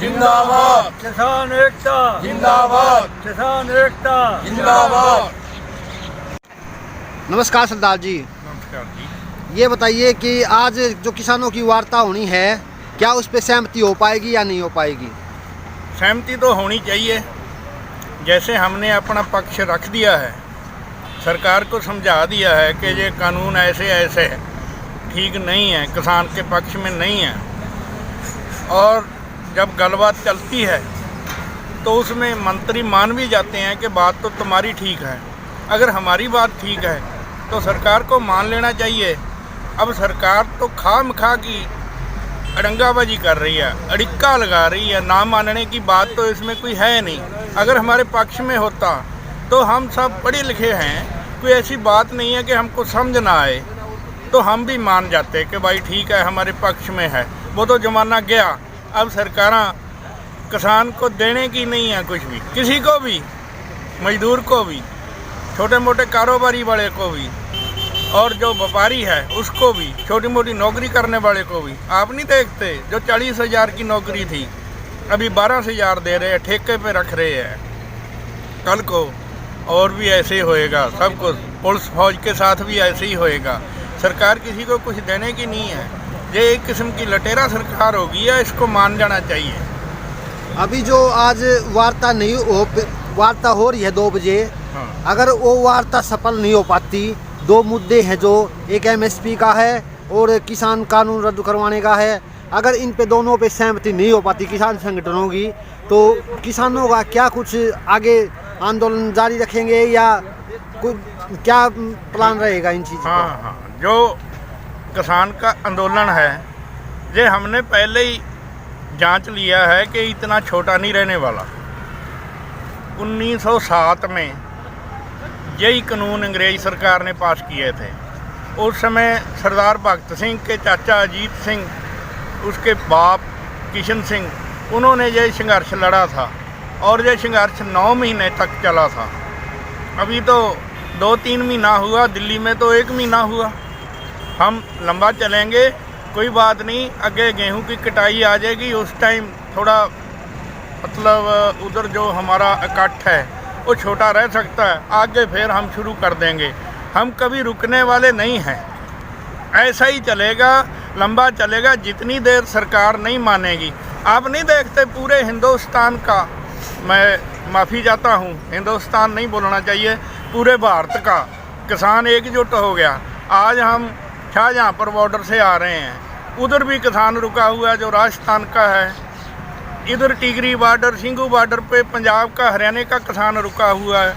जिंदाबाद, किसान एकता जिंदाबाद, किसान एकता जिंदाबाद। नमस्कार सरदार जी। नमस्कार जी। ये बताइए कि आज जो किसानों की वार्ता होनी है, क्या उस पर सहमति हो पाएगी या नहीं हो पाएगी? सहमति तो होनी चाहिए। जैसे हमने अपना पक्ष रख दिया है, सरकार को समझा दिया है कि ये कानून ऐसे ऐसे ठीक नहीं है, किसान के पक्ष में नहीं है, और जब गलबात चलती है तो उसमें मंत्री मान भी जाते हैं कि बात तो तुम्हारी ठीक है। अगर हमारी बात ठीक है तो सरकार को मान लेना चाहिए। अब सरकार तो खामखा की अड़ंगाबाजी कर रही है, अड़िक्का लगा रही है। ना मानने की बात तो इसमें कोई है नहीं। अगर हमारे पक्ष में होता तो हम सब पढ़े लिखे हैं, कोई ऐसी बात नहीं है कि हमको समझ ना आए, तो हम भी मान जाते कि भाई ठीक है, हमारे पक्ष में है। वो तो ज़माना गया। अब सरकारें किसान को देने की नहीं है कुछ भी, किसी को भी, मजदूर को भी, छोटे मोटे कारोबारी वाले को भी, और जो व्यापारी है उसको भी, छोटी मोटी नौकरी करने वाले को भी। आप नहीं देखते जो 40,000 की नौकरी थी अभी 12,000 दे रहे हैं, ठेके पे रख रहे हैं। कल को और भी ऐसे ही होएगा, सब कुछ पुलिस फौज के साथ भी ऐसे ही होएगा। सरकार किसी को कुछ देने की नहीं है। ये एक किस्म की लटेरा सरकार होगी है, इसको मान जाना चाहिए। अभी जो आज वार्ता हो रही है 2 बजे, हाँ। अगर वो वार्ता सफल नहीं हो पाती, 2 मुद्दे हैं, जो एक MSP का है और किसान कानून रद्द करवाने का है। अगर इन पे दोनों पे सहमति नहीं हो पाती किसान संगठनों की, तो किसानों का क्या कुछ आगे आंदोलन जारी रखेंगे या कुछ क्या प्लान रहेगा इन चीज़ों का? हाँ, जो किसान का आंदोलन है, ये हमने पहले ही जांच लिया है कि इतना छोटा नहीं रहने वाला। 1907 में यही कानून अंग्रेज सरकार ने पास किए थे। उस समय सरदार भगत सिंह के चाचा अजीत सिंह, उसके बाप किशन सिंह, उन्होंने ये संघर्ष लड़ा था, और ये संघर्ष 9 महीने तक चला था। अभी तो 2-3 महीना हुआ, दिल्ली में तो 1 महीना हुआ। हम लंबा चलेंगे, कोई बात नहीं। आगे गेहूं की कटाई आ जाएगी, उस टाइम थोड़ा मतलब उधर जो हमारा इकट्ठ है वो छोटा रह सकता है। आगे फिर हम शुरू कर देंगे। हम कभी रुकने वाले नहीं हैं। ऐसा ही चलेगा, लंबा चलेगा जितनी देर सरकार नहीं मानेगी। आप नहीं देखते पूरे हिंदुस्तान का, मैं माफ़ी चाहता हूँ, हिंदुस्तान नहीं बोलना चाहिए, पूरे भारत का किसान एकजुट हो गया। आज हम शाहजहाँपुर बॉर्डर से आ रहे हैं, उधर भी किसान रुका हुआ है जो राजस्थान का है। इधर टिगरी बॉर्डर, सिंघू बॉर्डर पे पंजाब का, हरियाणा का किसान रुका हुआ है।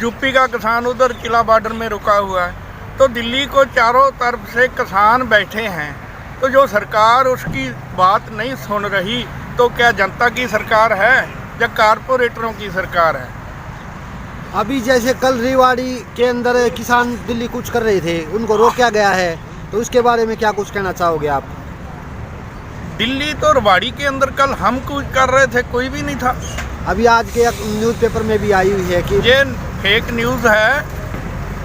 यूपी का किसान उधर किला बॉर्डर में रुका हुआ है। तो दिल्ली को चारों तरफ से किसान बैठे हैं। तो जो सरकार उसकी बात नहीं सुन रही, तो क्या जनता की सरकार है या कारपोरेटरों की सरकार है? अभी जैसे कल रेवाड़ी के अंदर किसान दिल्ली कूच कर रहे थे, उनको रोका गया है, तो उसके बारे में क्या कुछ कहना चाहोगे आप? दिल्ली तो रेवाड़ी के अंदर कल हम कूच कर रहे थे, कोई भी नहीं था। अभी आज के न्यूज़पेपर में भी आई हुई है कि ये फेक न्यूज़ है,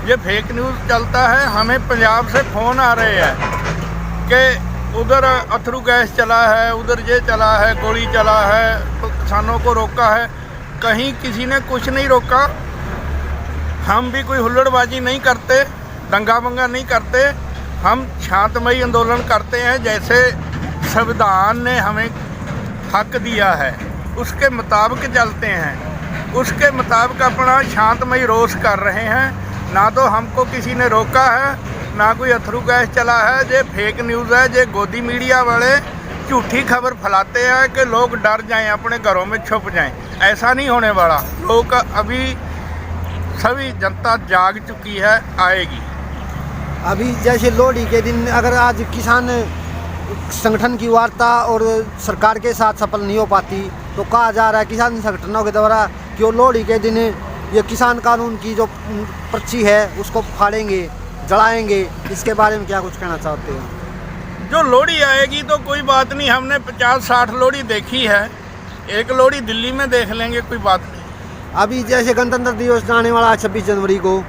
ये फेक न्यूज़ चलता है। हमें पंजाब से फ़ोन आ रहे हैं कि उधर अथरू गैस चला है, उधर ये चला है, गोली चला है, तो किसानों को रोका है। कहीं किसी ने कुछ नहीं रोका। हम भी कोई हुल्लड़बाजी नहीं करते, दंगा बंगा नहीं करते। हम शांतमयी आंदोलन करते हैं, जैसे संविधान ने हमें हक दिया है उसके मुताबिक चलते हैं। उसके मुताबिक अपना शांतमयी रोष कर रहे हैं। ना तो हमको किसी ने रोका है, ना कोई अथरू गैस चला है। ये फेक न्यूज़ है। ये गोदी मीडिया वाले झूठी खबर फैलाते हैं कि लोग डर जाएं, अपने घरों में छुप जाएं। ऐसा नहीं होने वाला। लोग अभी सभी जनता जाग चुकी है, आएगी। अभी जैसे लोहड़ी के दिन अगर आज किसान संगठन की वार्ता और सरकार के साथ सफल नहीं हो पाती, तो कहा जा रहा है किसान संगठनों के द्वारा कि वो लोहड़ी के दिन ये किसान कानून की जो पर्ची है उसको फाड़ेंगे, जलाएंगे। इसके बारे में क्या कुछ कहना चाहते हैं? जो लोहड़ी आएगी तो कोई बात नहीं, हमने 50-60 लोहड़ी देखी है, एक लोहड़ी दिल्ली में देख लेंगे, कोई बात नहीं। अभी जैसे गणतंत्र दिवस आने वाला है 26 जनवरी को,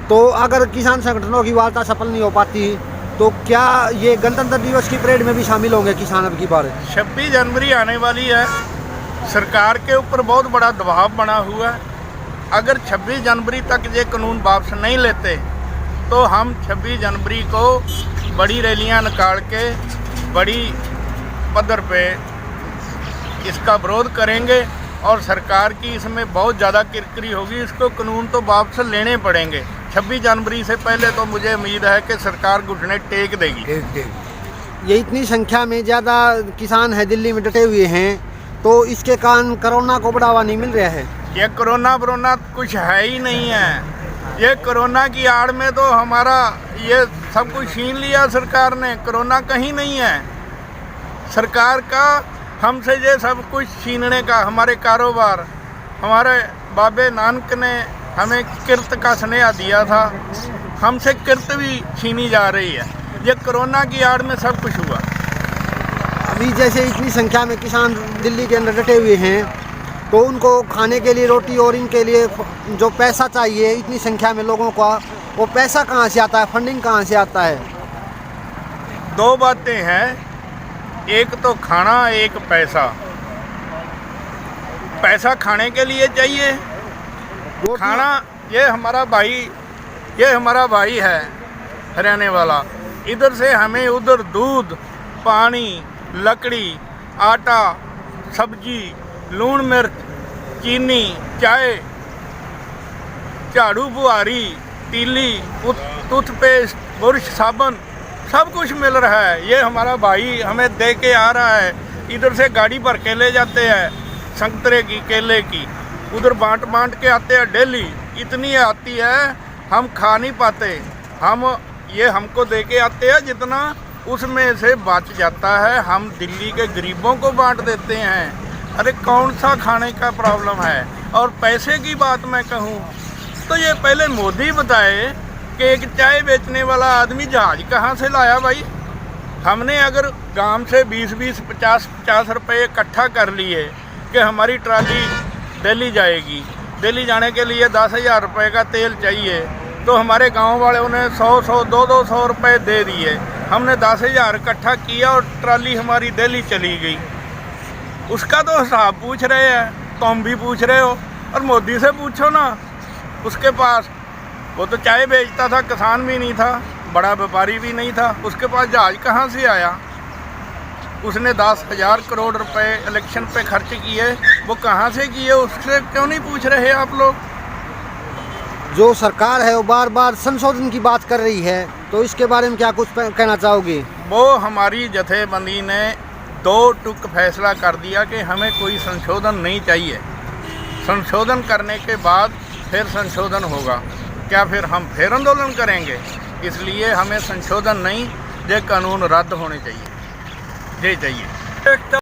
तो अगर किसान संगठनों की वार्ता सफल नहीं हो पाती, तो क्या ये गणतंत्र दिवस की परेड में भी शामिल होंगे किसान अब की बार? 26 जनवरी आने वाली है, सरकार के ऊपर बहुत बड़ा दबाव बना हुआ है। अगर 26 जनवरी तक ये कानून वापस नहीं लेते तो हम 26 जनवरी को बड़ी रैलियां निकाल के बड़ी पद्धर पे इसका विरोध करेंगे और सरकार की इसमें बहुत ज़्यादा किरकिरी होगी। इसको कानून तो वापस लेने पड़ेंगे। 26 जनवरी से पहले तो मुझे उम्मीद है कि सरकार घुटने टेक देगी। ये इतनी संख्या में ज़्यादा किसान है दिल्ली में डटे हुए हैं, तो इसके कारण कोरोना को बढ़ावा नहीं मिल रहा है। ये कोरोना कुछ है ही नहीं है। ये कोरोना की आड़ में तो हमारा ये सब कुछ छीन लिया सरकार ने। कोरोना कहीं नहीं है। सरकार का हमसे ये सब कुछ छीनने का, हमारे कारोबार, हमारे बाबे नानक ने हमें किर्त का स्नेह दिया था, हमसे किर्त भी छीनी जा रही है। ये कोरोना की आड़ में सब कुछ हुआ। अभी जैसे इतनी संख्या में किसान दिल्ली के अंदर डटे हुए हैं, तो उनको खाने के लिए रोटी और इनके लिए जो पैसा चाहिए इतनी संख्या में लोगों का, वो पैसा कहाँ से आता है, फंडिंग कहाँ से आता है? दो बातें हैं, एक तो खाना, एक पैसा। पैसा खाने के लिए चाहिए, खाना ये हमारा भाई है हरियाणा वाला। इधर से हमें उधर दूध, पानी, लकड़ी, आटा, सब्जी, लून मिर्च, चीनी, चाय, झाड़ू बुहारी, तीली, टूथपेस्ट, बुरश, साबुन सब कुछ मिल रहा है। ये हमारा भाई हमें दे के आ रहा है। इधर से गाड़ी भर के ले जाते हैं संतरे की, केले की, उधर बांट के आते हैं डेली। इतनी आती है हम खा नहीं पाते। ये हमको दे के आते हैं, जितना उसमें से बच जाता है हम दिल्ली के गरीबों को बांट देते हैं। अरे कौन सा खाने का प्रॉब्लम है? और पैसे की बात मैं कहूँ तो ये पहले मोदी बताए कि एक चाय बेचने वाला आदमी जहाज कहाँ से लाया भाई। हमने अगर गांव से 20-20, 50-50 रुपये इकट्ठा कर लिए कि हमारी ट्राली दिल्ली जाएगी, दिल्ली जाने के लिए 10,000 रुपये का तेल चाहिए, तो हमारे गांव वालों ने 100-100, 200-200 रुपये दे दिए। हमने 10,000 इकट्ठा किया और ट्राली हमारी दिल्ली चली गई। उसका तो हिसाब पूछ रहे हैं, तुम भी पूछ रहे हो, और मोदी से पूछो ना। उसके पास वो तो चाय बेचता था, किसान भी नहीं था, बड़ा व्यापारी भी नहीं था, उसके पास जहाज कहाँ से आया? उसने 10,000 करोड़ रुपए इलेक्शन पे खर्च किए, वो कहाँ से किए? उससे क्यों नहीं पूछ रहे आप लोग? जो सरकार है वो बार बार संशोधन की बात कर रही है, तो इसके बारे में क्या कुछ कहना चाहोगे? वो हमारी जथेबंदी ने 2 टुक फैसला कर दिया कि हमें कोई संशोधन नहीं चाहिए। संशोधन करने के बाद फिर संशोधन होगा। क्या फिर हम फिर आंदोलन करेंगे? इसलिए हमें संशोधन नहीं, ये कानून रद्द होने चाहिए। ये चाहिए।